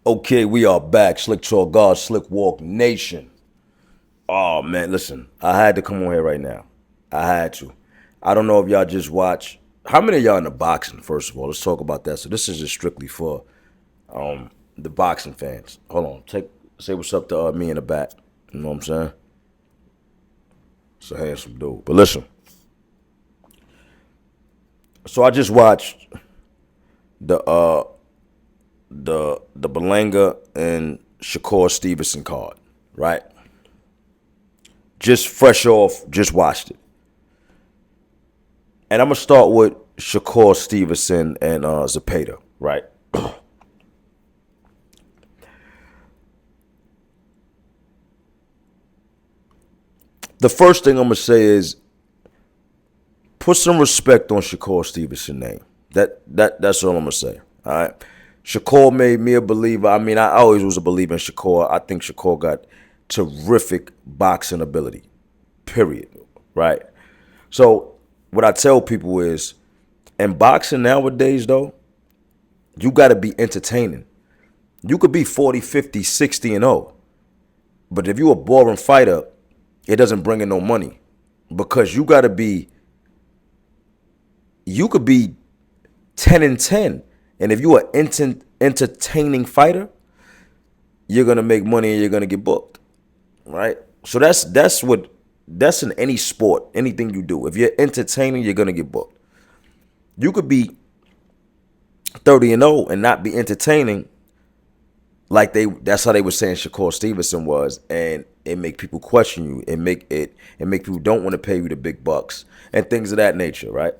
Okay, we are back. Slick Talk God, Slick Walk Nation. Oh man, listen, I had to come on here right now. I had to. I don't know if y'all just watch. How many of y'all into boxing? First of all, let's talk about that. So this is just strictly for the boxing fans. Hold on, say what's up to me in the back. You know what I'm saying? It's a handsome dude. But listen, so I just watched the the Berlanga and Shakur Stevenson card, right? Just fresh off, just watched it. And I'm gonna start with Shakur Stevenson and Zepeda, right? The first thing I'm gonna say is put some respect on Shakur Stevenson's name. That's all I'm gonna say. All right. Shakur made me a believer. I mean, I always was a believer in Shakur. I think Shakur got terrific boxing ability. Period. Right? So what I tell people is in boxing nowadays though, you gotta be entertaining. You could be 40, 50, 60 and 0. But if you a boring fighter, it doesn't bring in no money. Because you could be 10 and 10. And if you are entertaining fighter, you're gonna make money and you're gonna get booked. Right? So that's in any sport, anything you do. If you're entertaining, you're gonna get booked. You could be 30 and 0 and not be entertaining, like that's how they were saying Shakur Stevenson was, and it make people question you. It make people don't want to pay you the big bucks and things of that nature, right?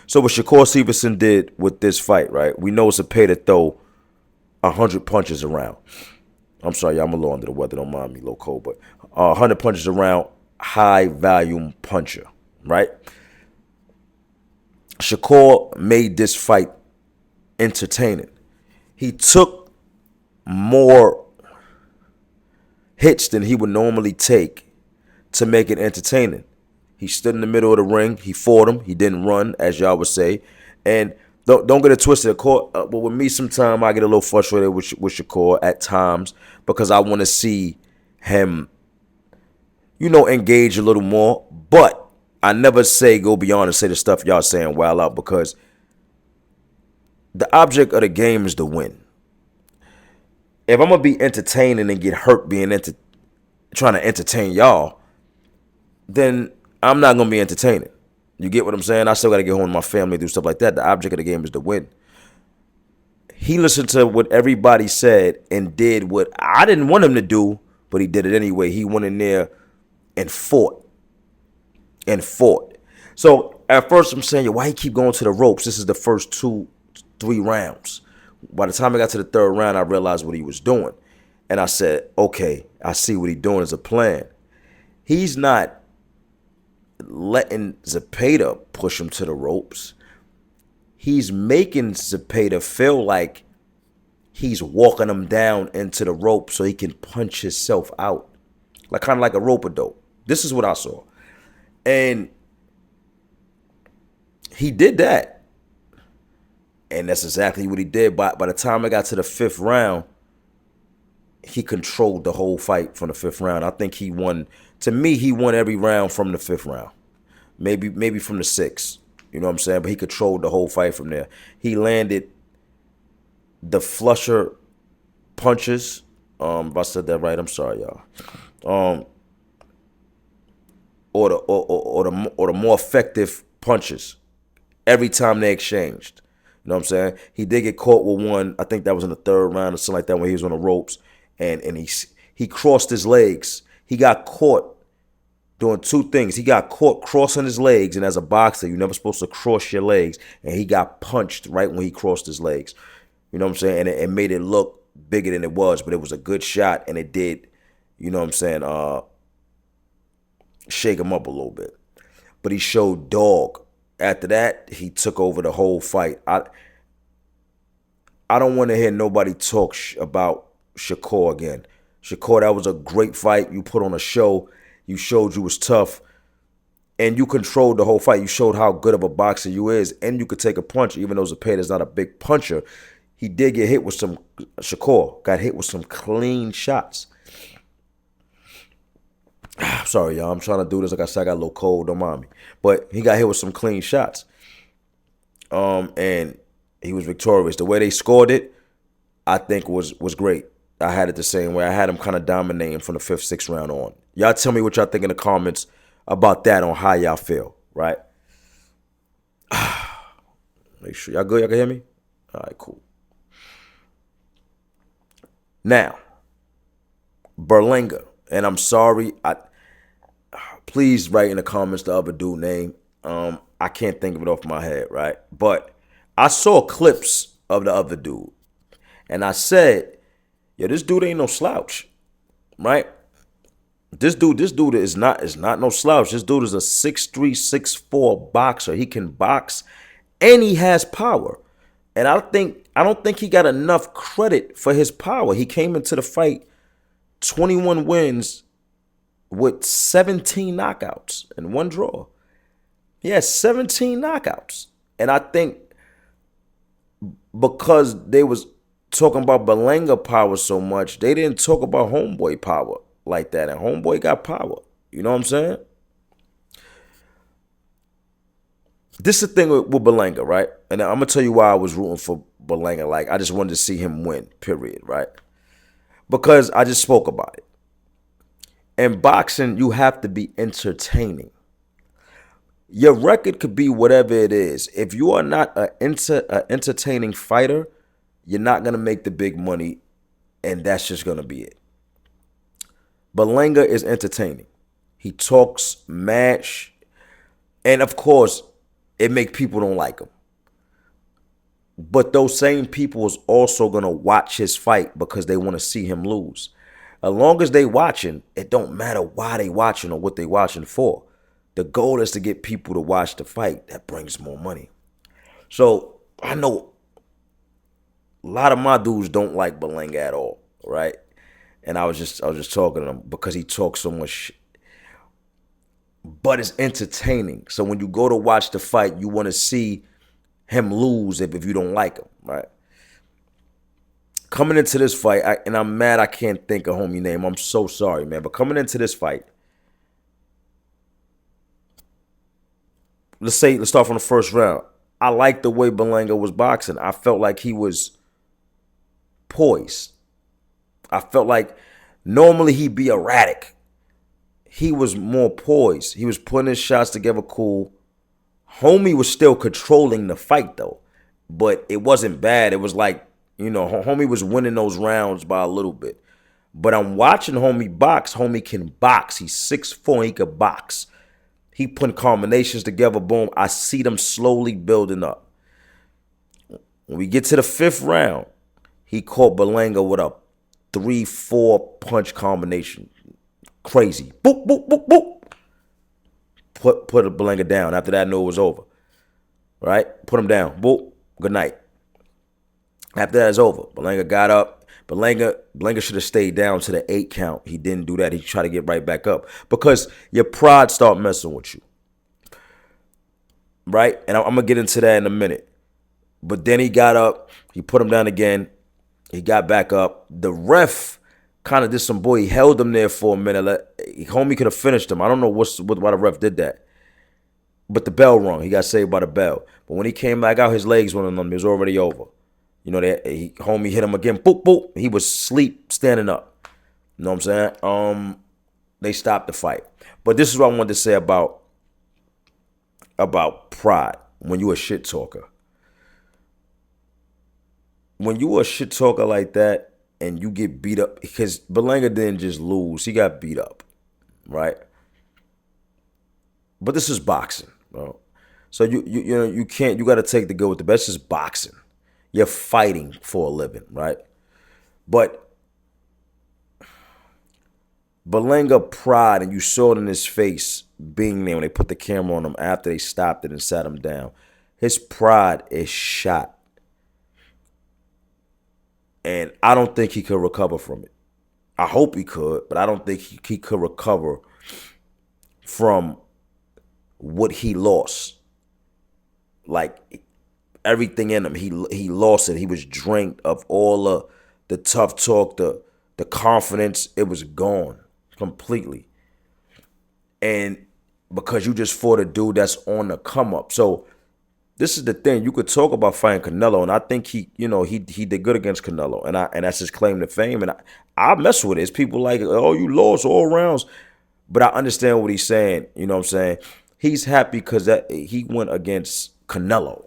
So what Shakur Stevenson did with this fight, right? We know it's a pay to throw 100 punches around. I'm sorry, y'all, I'm a little under the weather. Don't mind me, a little cold, but 100 punches around, high volume puncher, right? Shakur made this fight entertaining. He took more hits than he would normally take to make it entertaining. He stood in the middle of the ring. He fought him. He didn't run, as y'all would say. And don't get it twisted. But with me, sometimes I get a little frustrated with Shakur at times because I want to see him, engage a little more. But I never say go beyond and say the stuff y'all saying wild out, because the object of the game is to win. If I'm going to be entertaining and get hurt trying to entertain y'all, then I'm not going to be entertaining. You get what I'm saying? I still got to get home to my family, do stuff like that. The object of the game is to win. He listened to what everybody said and did what I didn't want him to do, but he did it anyway. He went in there and fought. So at first I'm saying, why he keep going to the ropes? This is the first 2-3 rounds. By the time I got to the third round, I realized what he was doing. And I said, okay, I see what he's doing as a plan. He's not letting Zepeda push him to the ropes. He's making Zepeda feel like he's walking him down into the rope so he can punch himself out. Kind of like a rope-a-dope. This is what I saw. And he did that. And that's exactly what he did. By the time I got to the 5th round, he controlled the whole fight from the 5th round. I think he won. To me, he won every round from the 5th round. Maybe from the 6th. You know what I'm saying? But he controlled the whole fight from there. He landed the flusher punches. If I said that right, I'm sorry, y'all. Or the more effective punches every time they exchanged. You know what I'm saying? He did get caught with one. I think that was in the 3rd round or something like that when he was on the ropes, and he crossed his legs. He got caught doing 2 things. He got caught crossing his legs, and as a boxer, you're never supposed to cross your legs, and he got punched right when he crossed his legs. You know what I'm saying? And it made it look bigger than it was, but it was a good shot, and it did, you know what I'm saying, shake him up a little bit. But he showed dog. After that, he took over the whole fight. I don't want to hear nobody talk about Shakur again. Shakur, that was a great fight. You put on a show. You showed you was tough. And you controlled the whole fight. You showed how good of a boxer you is. And you could take a punch. Even though Zepeda's not a big puncher, he did get hit with some. Shakur got hit with some clean shots. Sorry, y'all. I'm trying to do this. Like I said, I got a little cold. Don't mind me. But he got hit with some clean shots. And he was victorious. The way they scored it, I think was great. I had it the same way. I had him kind of dominating from the 5th, 6th round on. Y'all tell me what y'all think in the comments about that, on how y'all feel, right? Make sure y'all good. Y'all can hear me? All right, cool. Now, Berlanga, and I'm sorry. Please write in the comments the other dude name. I can't think of it off my head, right? But I saw clips of the other dude, and I said, "Yo, this dude ain't no slouch, right? This dude is not no slouch. This dude is a 6'3", 6'4" boxer. He can box, and he has power. And I don't think he got enough credit for his power. He came into the fight 21 wins with 17 knockouts and 1 draw. He had 17 knockouts. And I think because they was talking about Berlanga power so much, they didn't talk about Homeboy power like that. And Homeboy got power. You know what I'm saying? This is the thing with Berlanga, right? And I'm going to tell you why I was rooting for Berlanga. Like, I just wanted to see him win, period, right? Because I just spoke about it. In boxing, you have to be entertaining. Your record could be whatever it is. If you are not an entertaining fighter, you're not going to make the big money, and that's just going to be it. Berlanga is entertaining. He talks match, and of course, it make people don't like him. But those same people is also going to watch his fight because they want to see him lose. As long as they watching, it don't matter why they watching or what they watching for. The goal is to get people to watch the fight. That brings more money. So I know a lot of my dudes don't like Berlanga at all, right? And I was just talking to him because he talks so much shit. But it's entertaining. So when you go to watch the fight, you want to see him lose if you don't like him, right? Coming into this fight, and I'm mad I can't think of homie name. I'm so sorry, man. But coming into this fight, let's start from the first round. I like the way Berlanga was boxing. I felt like he was poised. I felt like normally he'd be erratic. He was more poised. He was putting his shots together cool. Homie was still controlling the fight, though. But it wasn't bad. It was like, you know, homie was winning those rounds by a little bit. But I'm watching homie box. Homie can box. He's 6'4", he could box. He putting combinations together, boom. I see them slowly building up. When we get to the 5th round, he caught Berlanga with a 3-4 punch combination. Crazy. Boop, boop, boop, boop. Put a Berlanga down. After that, I knew it was over. Right? Put him down. Boop. Good night. After that, it's over. Berlanga got up. Berlanga should have stayed down to the 8 count. He didn't do that. He tried to get right back up. Because your pride start messing with you. Right? And I'm going to get into that in a minute. But then he got up. He put him down again. He got back up. The ref kind of did some boy. He held him there for a minute. Homie could have finished him. I don't know why the ref did that. But the bell rung. He got saved by the bell. But when he came back out, his legs went on him. It was already over. You know, homie hit him again. Boop, boop. He was asleep, standing up. You know what I'm saying? They stopped the fight. But this is what I wanted to say about pride when you a shit talker. When you a shit talker like that and you get beat up, because Berlanga didn't just lose, he got beat up, right? But this is boxing, bro. So you got to take the good with the best. This is boxing. You're fighting for a living, right? But Berlanga pride, and you saw it in his face being there when they put the camera on him after they stopped it and sat him down. His pride is shot. And I don't think he could recover from it. I hope he could, but I don't think he could recover from what he lost. Like, everything in him. He lost it. He was drained of all the tough talk, the confidence. It was gone completely. And because you just fought a dude that's on the come up. So this is the thing. You could talk about fighting Canelo, and I think he did good against Canelo, and that's his claim to fame. And I mess with it. It's people like, oh, you lost all rounds. But I understand what he's saying. You know what I'm saying? He's happy because he went against Canelo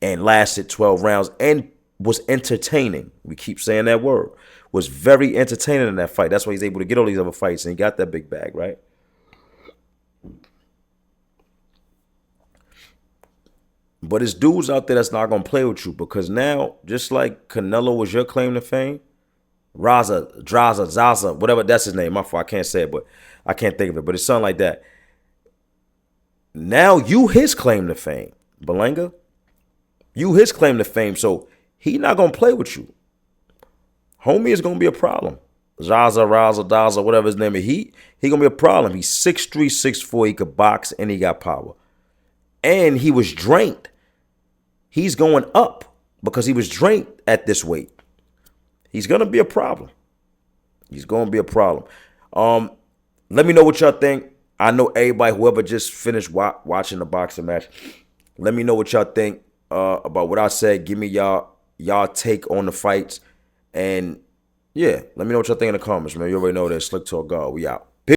and lasted 12 rounds and was entertaining. We keep saying that word. Was very entertaining in that fight. That's why he's able to get all these other fights, and he got that big bag, right? But it's dudes out there that's not going to play with you because now, just like Canelo was your claim to fame, Zaza, whatever, that's his name. My fault, I can't say it, but I can't think of it. But it's something like that. Now you his claim to fame, Berlanga. You his claim to fame, so he not going to play with you. Homie is going to be a problem. Zaza, Daza, whatever his name is, he going to be a problem. He's 6'3", 6'4", he could box, and he got power. And he was drained. He's going up because he was drained at this weight. He's going to be a problem. He's going to be a problem. Let me know what y'all think. I know everybody, whoever just finished watching the boxing match, let me know what y'all think about what I said. Give me y'all take on the fights. And, yeah, let me know what y'all think in the comments, man. You already know that. Slick Talk God. We out.